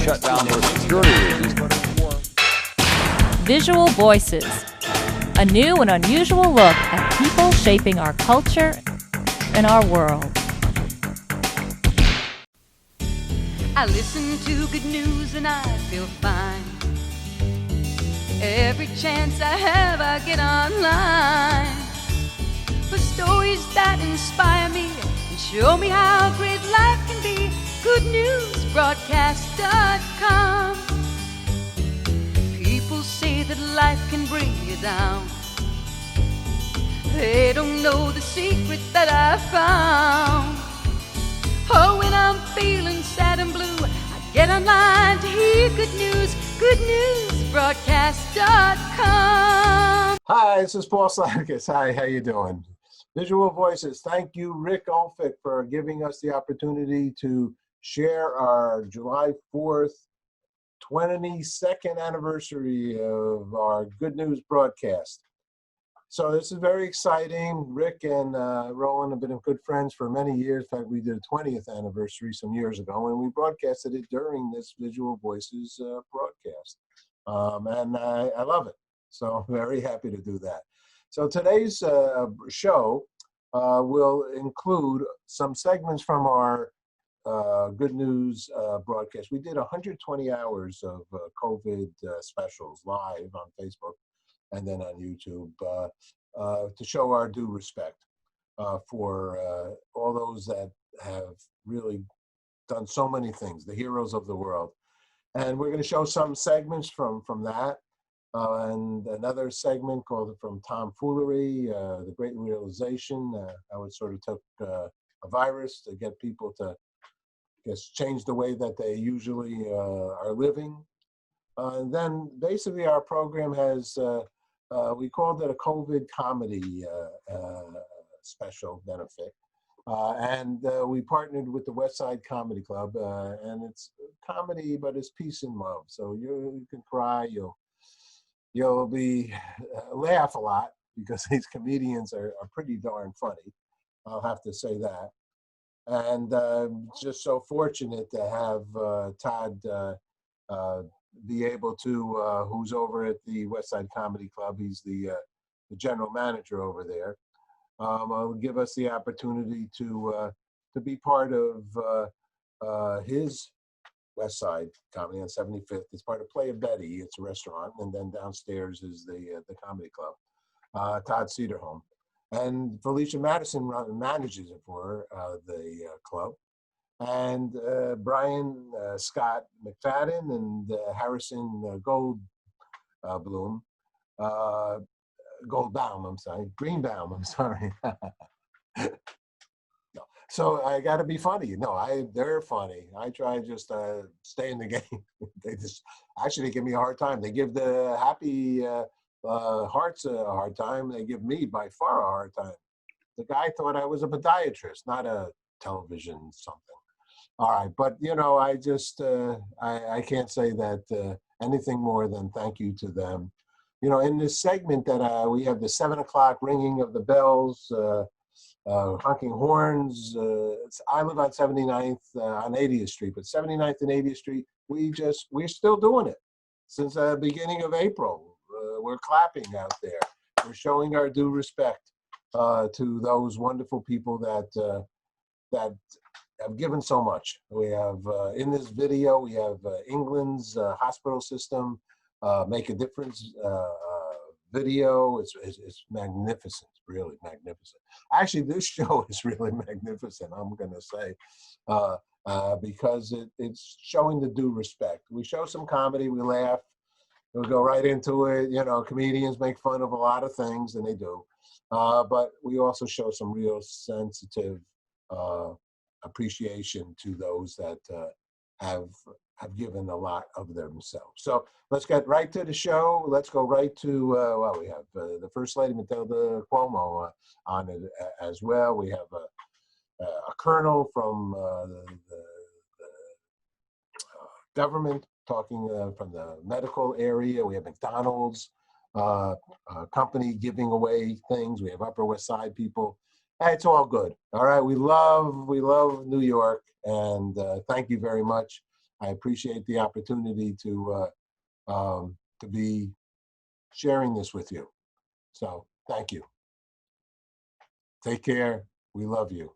shut down for security reasons. Visual Voices, a new and unusual look at people shaping our culture and our world. I listen to good news and I feel fine. Every chance I have, I get online for stories that inspire me and show me how great life can be. GoodNewsBroadcast.com. People say that life can bring you down. They don't know the secret that I found. Oh, when I'm feeling sad and blue, I get online to hear good news. GoodNewsBroadcast.com. Hi, this is Paul Slakis. Hi, how you doing? Visual Voices. Thank you, Rick Olfick, for giving us the opportunity to share our July 4th, 22nd anniversary of our Good News broadcast. So this is very exciting. Rick and Roland have been good friends for many years. In fact, we did a 20th anniversary some years ago, and we broadcasted it during this Visual Voices broadcast. And I love it. So I'm very happy to do that. So today's show will include some segments from our Good News broadcast. We did 120 hours of COVID specials live on Facebook and then on YouTube to show our due respect for all those that have really done so many things, the heroes of the world. And we're going to show some segments from that. And another segment called From Tomfoolery, The Great Realization, how it sort of took a virus to get people to, change the way that they usually are living. And then basically our program has, we called it a COVID comedy special benefit. And we partnered with the West Side Comedy Club, and it's comedy, but it's peace and love. So you can cry, you'll be laugh a lot because these comedians are pretty darn funny. I'll have to say that. And just so fortunate to have Todd be able to, who's over at the West Side Comedy Club. He's the general manager over there. Give us the opportunity to be part of his West Side Comedy on 75th. It's part of Play of Betty. It's a restaurant, and then downstairs is the comedy club. Todd Cederholm and Felicia Madison manages it for the club, and Brian Scott McFadden and Harrison Goldbaum. Greenbaum. I'm sorry. So I got to be funny. No, they're funny. I try just stay in the game. They give me a hard time. They give the happy hearts a hard time. They give me by far a hard time. The guy thought I was a podiatrist, not a television something. All right, but I just I can't say that anything more than thank you to them. In this segment that we have the 7 o'clock ringing of the bells, honking horns. I live on 79th on 80th Street, but 79th and 80th Street, we're still doing it since the beginning of April. We're clapping out there. We're showing our due respect to those wonderful people that have given so much. We have in this video, we have England's hospital system make a difference video. It's magnificent, really magnificent. Actually, this show is really magnificent, I'm going to say, because it's showing the due respect. We show some comedy, we laugh, we go right into it. Comedians make fun of a lot of things, and they do. But we also show some real sensitive appreciation to those that have given a lot of themselves. So let's get right to the show. Let's go right to, we have the First Lady, Matilda Cuomo, on it as well. We have a colonel from the government talking from the medical area. We have McDonald's company giving away things. We have Upper West Side people. It's all good. All right. We love New York, and thank you very much. I appreciate the opportunity to be sharing this with you. So thank you. Take care. We love you.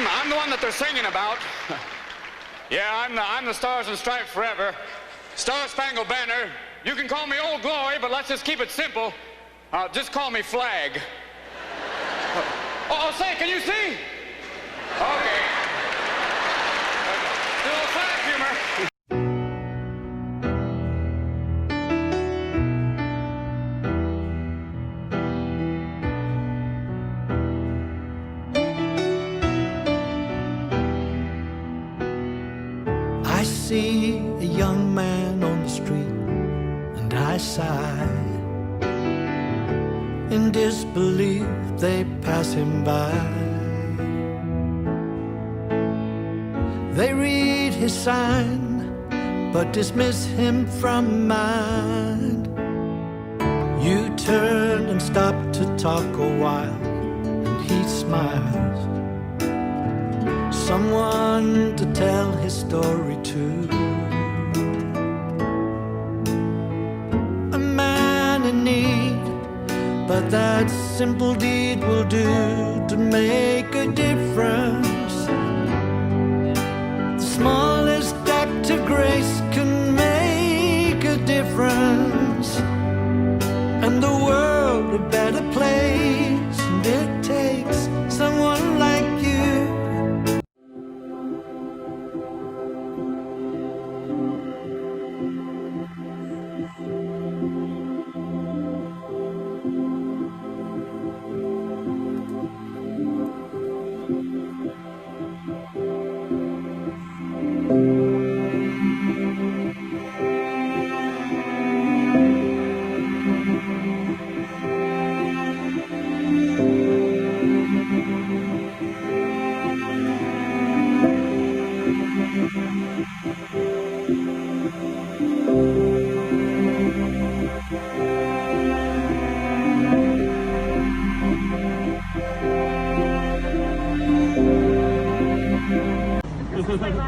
I'm the one that they're singing about. Yeah, I'm the Stars and Stripes Forever. Star Spangled Banner. You can call me Old Glory, but let's just keep it simple. Just call me Flag. Oh, say, can you see? Okay. Still flag humor. I see a young man on the street and I sigh. In disbelief they pass him by. They read his sign but dismiss him from mind. You turn and stop to talk a while and he smiles. Someone to tell his story to. A man in need, but that simple deed will do to make a difference. The smallest act of grace can make a difference, and the world a better place. And it takes someone like you.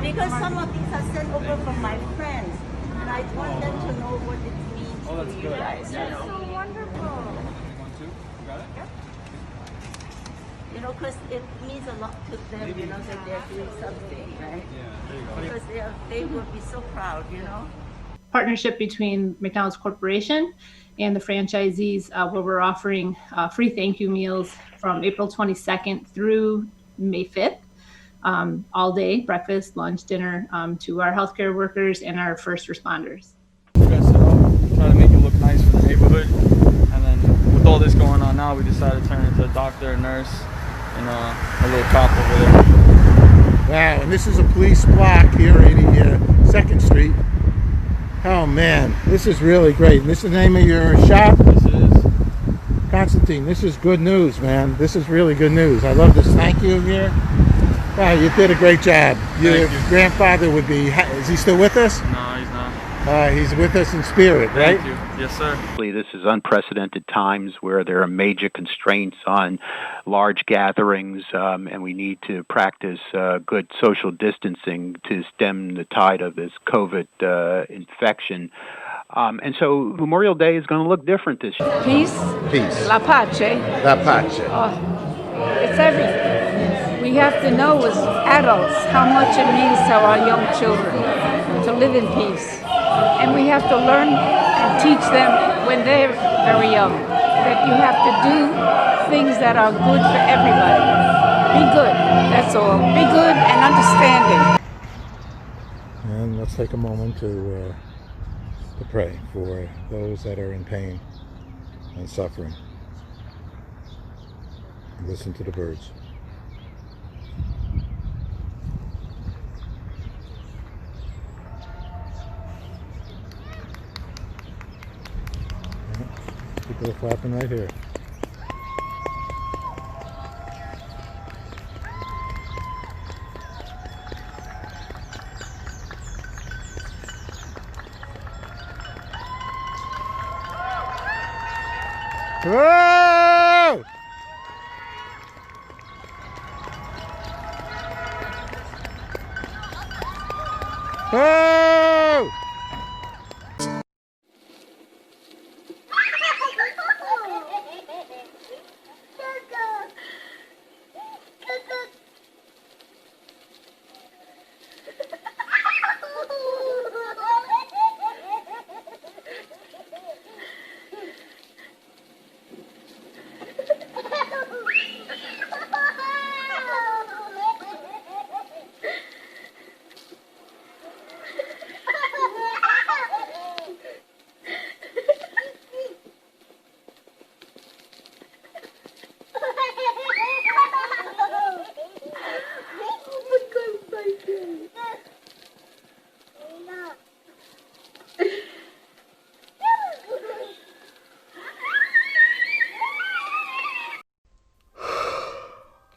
Because some of these are sent over from my friends, and I want them to know what it means to you guys. You know? So wonderful. You know, because it means a lot to them, you know, that they're doing something, right? Because they will be so proud, you know. Partnership between McDonald's Corporation and the franchisees, where we're offering free thank you meals from April 22nd through May 5th. All day, breakfast, lunch, dinner, to our healthcare workers and our first responders. We got set up, try to make it look nice for the neighborhood, and then with all this going on now, we decided to turn into a doctor, a nurse, and a little cop over there. Wow, and this is a police block here, 82nd Street. Oh man, this is really great. And this is the name of your shop? This is. Constantine, this is good news, man. This is really good news. I love this. Thank you here. Wow, you did a great job. Your grandfather would be, is he still with us? No, he's not. He's with us in spirit, right? Thank you. Yes, sir. This is unprecedented times where there are major constraints on large gatherings, and we need to practice good social distancing to stem the tide of this COVID infection. And so Memorial Day is going to look different this year. Peace. Peace. La pace. La pace. Oh, it's everything. We have to know as adults how much it means to our young children to live in peace. And we have to learn and teach them when they're very young that you have to do things that are good for everybody. Be good, that's all. Be good and understanding. And let's take a moment to pray for those that are in pain and suffering. Listen to the birds. They're flapping right here. Whoa! Whoa!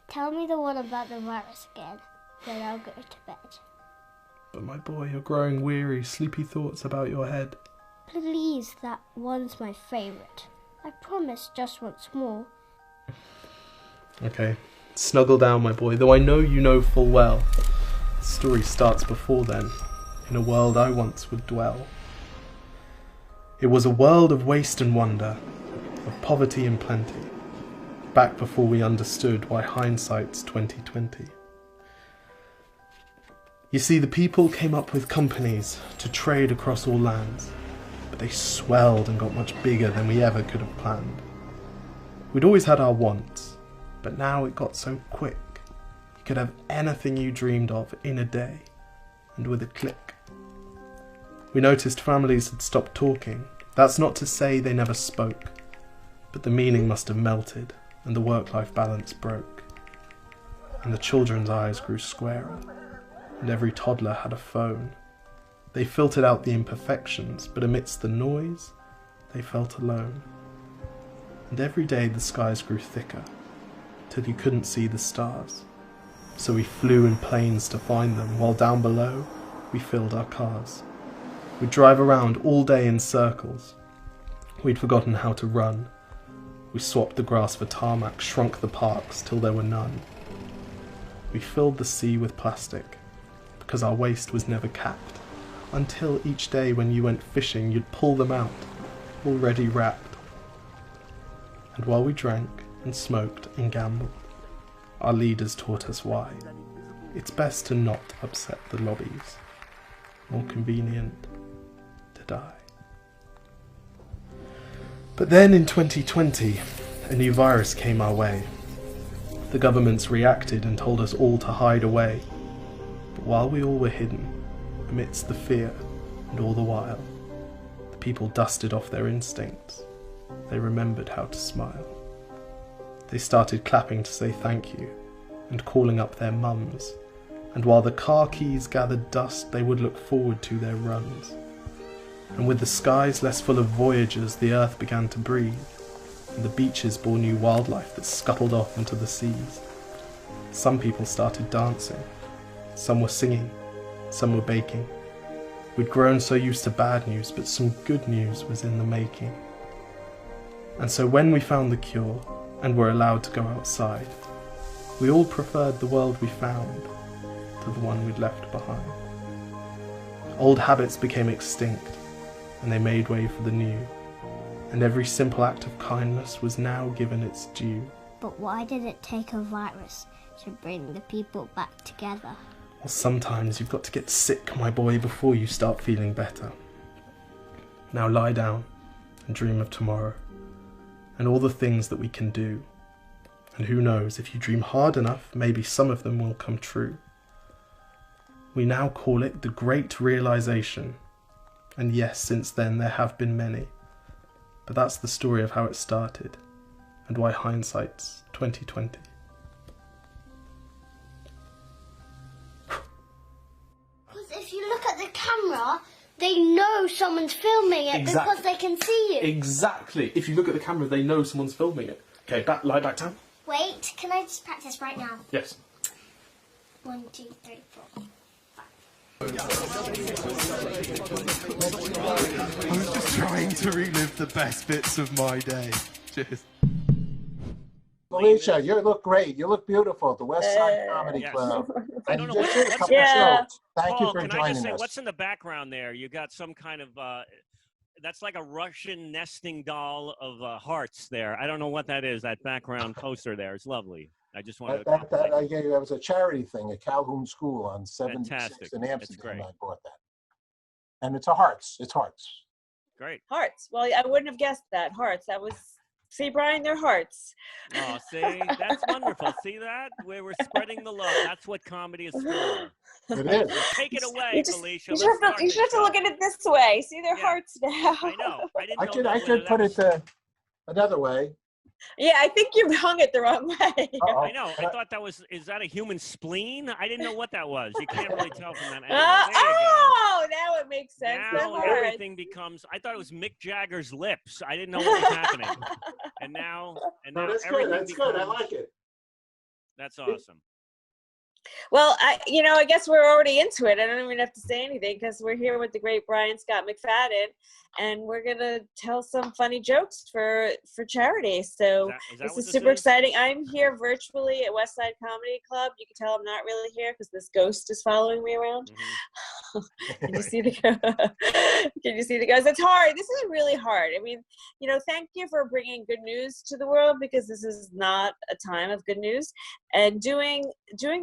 Tell me the one about the virus again, then I'll go to bed. But my boy, you're growing weary, sleepy thoughts about your head. Please, that one's my favourite. I promise just once more. Okay, snuggle down, my boy, though I know you know full well. The story starts before then, in a world I once would dwell. It was a world of waste and wonder, of poverty and plenty, back before we understood why hindsight's 2020. You see, the people came up with companies to trade across all lands, but they swelled and got much bigger than we ever could have planned. We'd always had our wants, but now it got so quick. You could have anything you dreamed of in a day, and with a click. We noticed families had stopped talking. That's not to say they never spoke, but the meaning must have melted, and the work-life balance broke. And the children's eyes grew squarer, and every toddler had a phone. They filtered out the imperfections, but amidst the noise, they felt alone. And every day the skies grew thicker, till you couldn't see the stars. So we flew in planes to find them, while down below, we filled our cars. We'd drive around all day in circles. We'd forgotten how to run. We swapped the grass for tarmac, shrunk the parks till there were none. We filled the sea with plastic, because our waste was never capped, until each day when you went fishing you'd pull them out, already wrapped. And while we drank and smoked and gambled, our leaders taught us why. It's best to not upset the lobbies, more convenient to die. But then in 2020, a new virus came our way. The governments reacted and told us all to hide away. But while we all were hidden, amidst the fear and all the while, the people dusted off their instincts. They remembered how to smile. They started clapping to say thank you and calling up their mums. And while the car keys gathered dust, they would look forward to their runs. And with the skies less full of voyagers, the earth began to breathe, and the beaches bore new wildlife that scuttled off into the seas. Some people started dancing, some were singing, some were baking. We'd grown so used to bad news, but some good news was in the making. And so when we found the cure, and were allowed to go outside, we all preferred the world we found to the one we'd left behind. Old habits became extinct, and they made way for the new, and every simple act of kindness was now given its due. But why did it take a virus to bring the people back together? Well, sometimes you've got to get sick, my boy, before you start feeling better. Now lie down and dream of tomorrow, and all the things that we can do. And who knows, if you dream hard enough, maybe some of them will come true. We now call it the Great Realization. And yes, since then there have been many. But that's the story of how it started, and why hindsight's 2020. Because if you look at the camera, they know someone's filming it Exactly. because they can see you. Exactly. If you look at the camera, they know someone's filming it. Okay, lie back down. Wait, can I just practice right now? Yes. 1, 2, 3, 4. I was just trying to relive the best bits of my day. Cheers. Felicia, you look great. You look beautiful at the West Side Comedy Yes. Club. I And don't you know just did a couple yeah. shows. Thank Paul, you for can I just joining say, us. what's in the background there? You got some kind of, that's like a Russian nesting doll of hearts there. I don't know what that is, that background poster there. It's lovely. I just wanted to That was a charity thing at Calhoun School on 76th Fantastic. in That's Amsterdam. great. I bought that. And it's a hearts. It's hearts. Great. Hearts. Well, I wouldn't have guessed that. Hearts. That was, see, Brian, they're hearts. Oh, see? That's wonderful. See that? Where we're spreading the love. That's what comedy is for. It is. Take it away, You just- Felicia. You Let's should start have this to look at it this way. See, they're hearts now. I know. I didn't I know could that I could that put was- it another way. Yeah, I think you hung it the wrong way. I know. I thought that was, is that a human spleen? I didn't know what that was. You can't really tell from that angle. Oh, now it makes sense. They're Now hearts. everything becomes, I thought it was Mick Jagger's lips. I didn't know what was happening. And now No, that's good. everything That's good. I becomes- like it. That's awesome. Well, I guess we're already into it. I don't even have to say anything because we're here with the great Brian Scott McFadden, and we're gonna tell some funny jokes for charity. So Is that this what is this super is? exciting. I'm here virtually at West Side Comedy Club. You can tell I'm not really here because this ghost is following me around. Can you see the Can you see the ghost? It's hard. This is really hard. I mean, thank you for bringing good news to the world because this is not a time of good news, and doing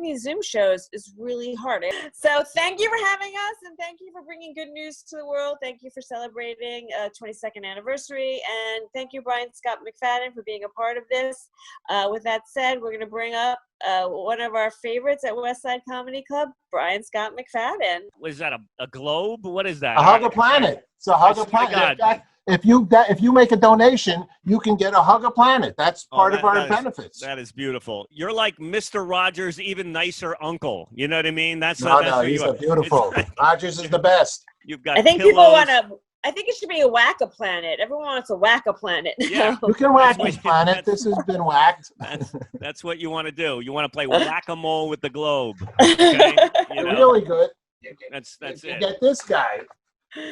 these Zoom shows is really hard. So thank you for having us, and thank you for bringing good news to the world. Thank you for celebrating 22nd anniversary, and thank you, Brian Scott McFadden, for being a part of this. With that said, we're going to bring up one of our favorites at West Side Comedy Club, Brian Scott McFadden. Was that a globe? What is that? A Hug a Planet. It's a Hug a swear to Planet. God. If you make a donation, you can get a Hug a Planet. That's part of our that is- benefits. That is beautiful. You're like Mr. Rogers' even nicer uncle. You know what I mean? That's No, that's no, who he's you are. a beautiful. It's- Rogers is the best. You've got I think pillows. people want to. I think it should be a whack-a-planet. Everyone wants a whack-a-planet. Yeah. You can whack That's this what- planet. This has been whacked. That's what you want to do. You want to play whack-a-mole with the globe. Okay? You know? Really good. That's You it. get this guy.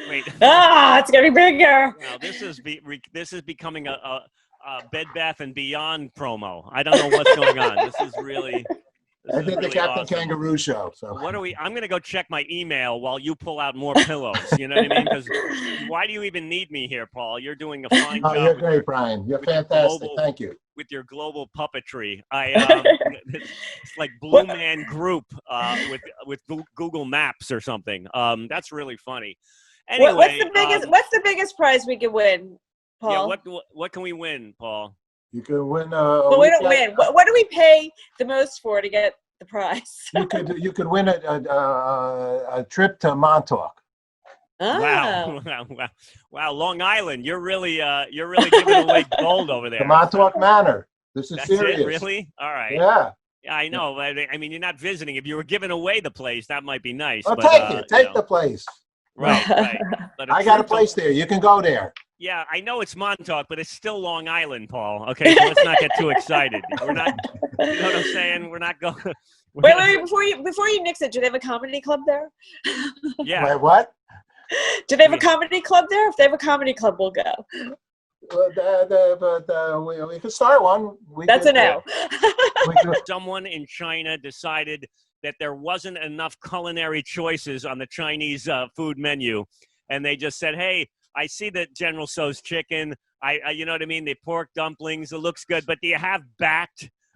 Wait. It's gonna be bigger. Now, this is becoming a Bed Bath and Beyond promo. I don't know what's going on. This is really. I did the really Captain awesome. Kangaroo show. So What are we? I'm gonna go check my email while you pull out more pillows. You know what I mean? Because why do you even need me here, Paul? You're doing a fine Oh, job. you're with great, your- Brian. You're with your fantastic. global- Thank you. With your global puppetry, it's like Blue Man Group with Google Maps or something. That's really funny. Anyway, What's the biggest prize we could win, Paul? Yeah, what can we win, Paul? You can win. Well, we don't win. What do we pay the most for to get the prize? You could win a trip to Montauk. Wow, wow, Long Island. You're really giving away gold over there. The Montauk Manor. This is That's serious. it, really? All right. Yeah. Yeah, I know. I mean, you're not visiting. If you were giving away the place, that might be nice. Well, but, take it. Take you know. the place. Right, right. But I got a trip to- place there. You can go there. Yeah, I know it's Montauk, but it's still Long Island, Paul. Okay, so let's not get too excited. We're not. You know what I'm saying? We're not going. Wait, before you nix it, do they have a comedy club there? Yeah. Wait, what? Do they have a comedy club there? If they have a comedy club, we'll go. We could start one. That's a no. Someone in China decided that there wasn't enough culinary choices on the Chinese food menu, and they just said, "Hey, I see that General Tso's chicken. I you know what I mean? The pork dumplings. It looks good, but do you have bat?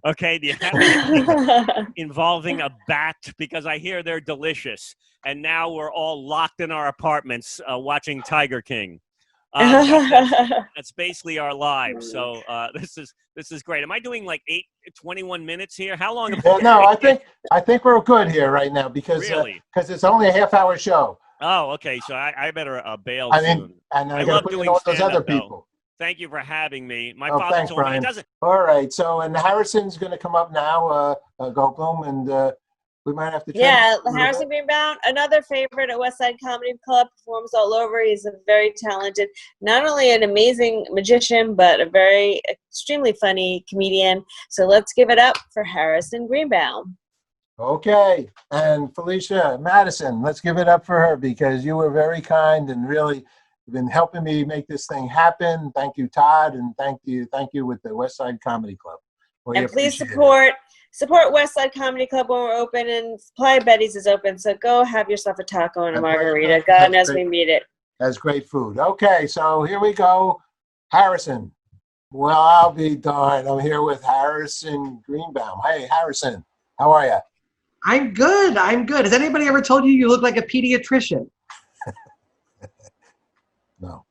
Okay, do you have anything involving a bat? Because I hear they're delicious." And now we're all locked in our apartments watching Tiger King. That's basically our lives. So this is great. Am I doing like 21 minutes here? How long? Well, no, I think we're good here right now because Really? It's only a half-hour show. Oh, okay. So I better bail I mean, soon. and I I got love to put in doing all those other stand-up, though. people. Thank you for having me. My Oh, father thanks, told me Brian. it doesn't. All right. So, and Harrison's going to come up now, Goldblum, and We might have to. Yeah, Harrison Greenbaum, another favorite at West Side Comedy Club, performs all over. He's a very talented, not only an amazing magician, but a very extremely funny comedian. So let's give it up for Harrison Greenbaum. Okay, and Felicia Madison, let's give it up for her because you were very kind and really been helping me make this thing happen. Thank you, Todd, and thank you with the West Side Comedy Club. And please support West Side Comedy Club when we're open, and Playa Betty's is open. So go have yourself a taco and a margarita. God knows we need it. That's great food. Okay, so here we go. Harrison. Well, I'll be darned. I'm here with Harrison Greenbaum. Hey, Harrison, how are you? I'm good. Has anybody ever told you look like a pediatrician? No.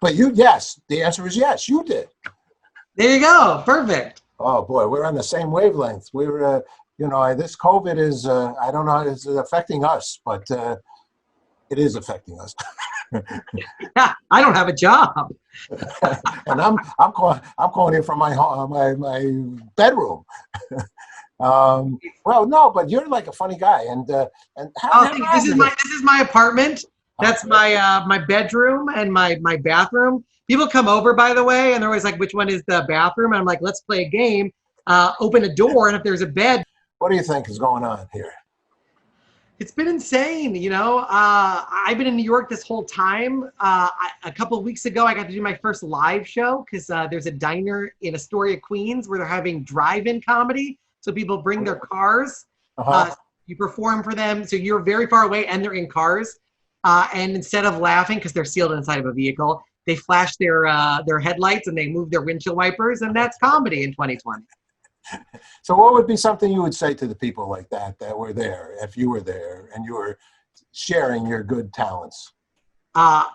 But yes, the answer is yes, you did. There you go. Perfect. Oh boy, we're on the same wavelength. We're, this COVID is, I don't know, it's affecting us, but it is affecting us. Yeah, I don't have a job. And I'm calling here from my bedroom. Well, no, but you're like a funny guy, and this is my apartment. That's my bedroom and my bathroom. People come over, by the way, and they're always like, "Which one is the bathroom?" And I'm like, "Let's play a game. Open a door, and if there's a bed." What do you think is going on here? It's been insane, I've been in New York this whole time. A couple of weeks ago, I got to do my first live show because there's a diner in Astoria, Queens, where they're having drive-in comedy. So people bring their cars. You perform for them. So you're very far away, and they're in cars. And instead of laughing, because they're sealed inside of a vehicle, they flash their headlights and they move their windshield wipers, and that's comedy in 2020. So what would be something you would say to the people like that were there, if you were there and you were sharing your good talents? I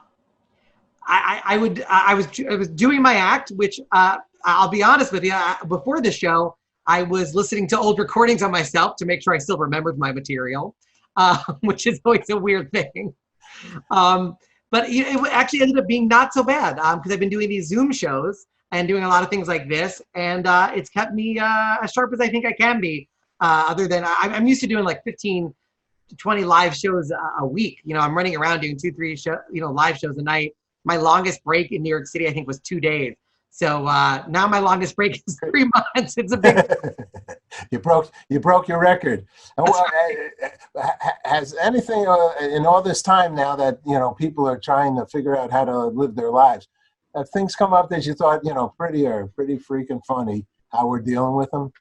was doing my act, which I'll be honest with you, before the show, I was listening to old recordings of myself to make sure I still remembered my material, which is always a weird thing. But it actually ended up being not so bad because I've been doing these Zoom shows and doing a lot of things like this, and it's kept me as sharp as I think I can be. Other than I'm used to doing like 15 to 20 live shows a week. I'm running around doing 2-3 live shows a night. My longest break in New York City, I think, was 2 days. So now my longest break is 3 months. It's a big. You broke your record. Has anything in all this time now that people are trying to figure out how to live their lives? Have things come up that you thought pretty freaking funny? How we're dealing with them?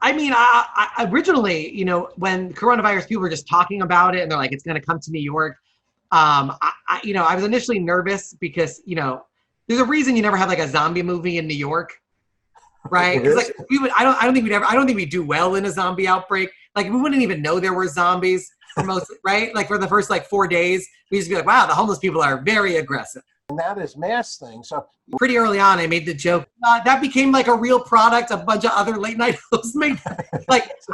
I mean, I originally, when coronavirus, people were just talking about it, and they're like, it's going to come to New York. I was initially nervous because there's a reason you never have like a zombie movie in New York, right? Because like I don't think we'd do well in a zombie outbreak. Like we wouldn't even know there were zombies for most, right? Like for the first 4 days, we just be like, wow, the homeless people are very aggressive. And now this mask thing. So pretty early on, I made the joke that became like a real product. A bunch of other late night hosts made.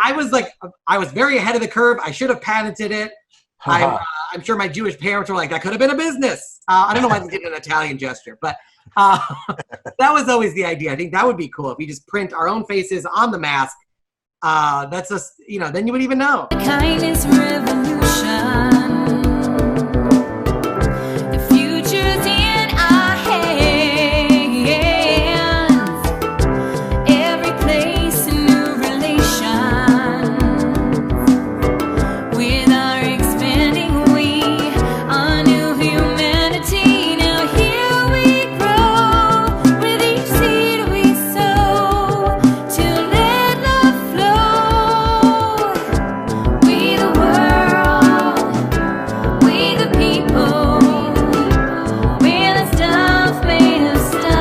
I was very ahead of the curve. I should have patented it. I'm sure my Jewish parents were like, that could have been a business. I don't know why they did an Italian gesture, but that was always the idea. I think that would be cool if we just print our own faces on the mask. That's just, then you would even know. Kindness revolution. The future's in our hands. Every place a new relation. With our expanding we, our new humanity. Now here we grow. With each seed we sow. Till let love flow. We the world. We the people. We're the stuff made of stars.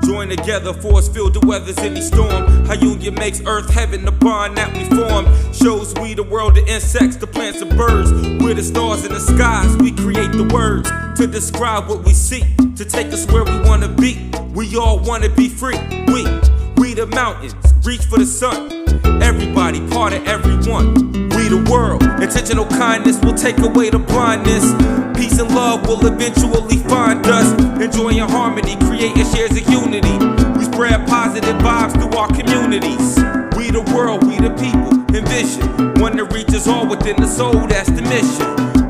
Join together, force field the weather's any storm. How union makes earth heaven, the bond that we form. Shows we the world, the insects, the plants, the birds. We're the stars in the skies, we create the words to describe what we see, to take us where we wanna be. We all wanna be free. We the mountains, reach for the sun. Everybody, part of everyone. We We the world. Intentional kindness will take away the blindness. Peace and love will eventually find us. Enjoying harmony, creating shares of unity. We spread positive vibes through our communities. We the world, we the people, envision one that reaches all within the soul, that's the mission.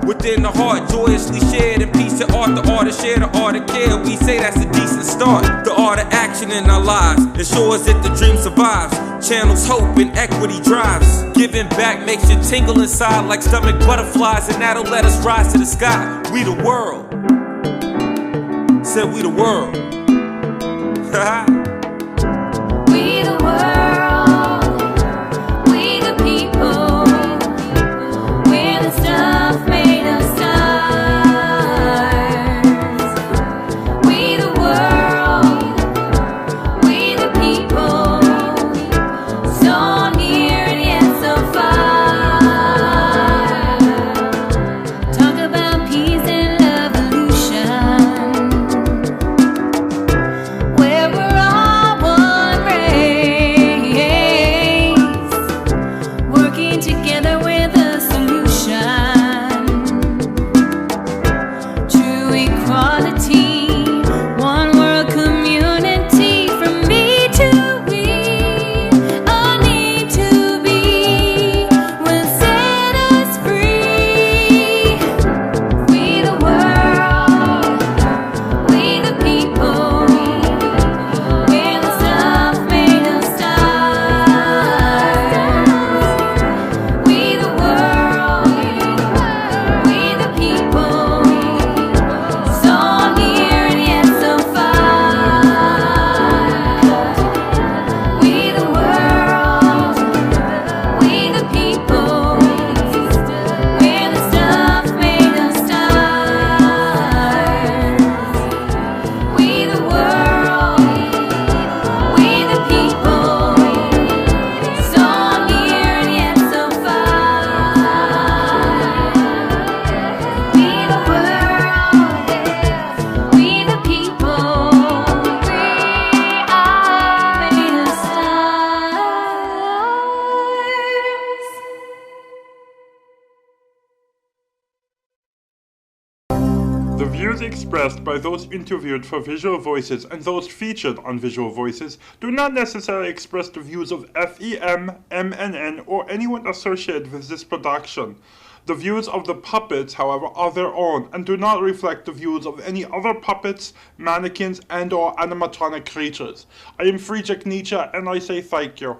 Within the heart, joyously shared in peace and art. The art of share, the art of care. We say that's a decent start. The art of action in our lives ensures that the dream survives. Channels hope and equity drives. Giving back makes you tingle inside like stomach butterflies, and that'll let us rise to the sky. We the world. Said we the world. We the world. We the people. We're the stuff made of stars. We the world. We the people. So near and yet so far. Talk about peace and evolution. Where we're all one race, working together with a solution. True equality, one world community. From me to we, a need to be will set us free. We the world, we the people. We're the stuff made of stars. We the world, we the people. So near and yet so far. We the world, we the people. We're the stuff made of stars. We the world, we the people. So near and yet so far. We the world, we the people. We are made of stars. The views expressed by those interviewed for Visual Voices and those featured on Visual Voices do not necessarily express the views of FEM, MNN, or anyone associated with this production. The views of the puppets, however, are their own and do not reflect the views of any other puppets, mannequins, and/or animatronic creatures. I am Friedrich Nietzsche, and I say thank you.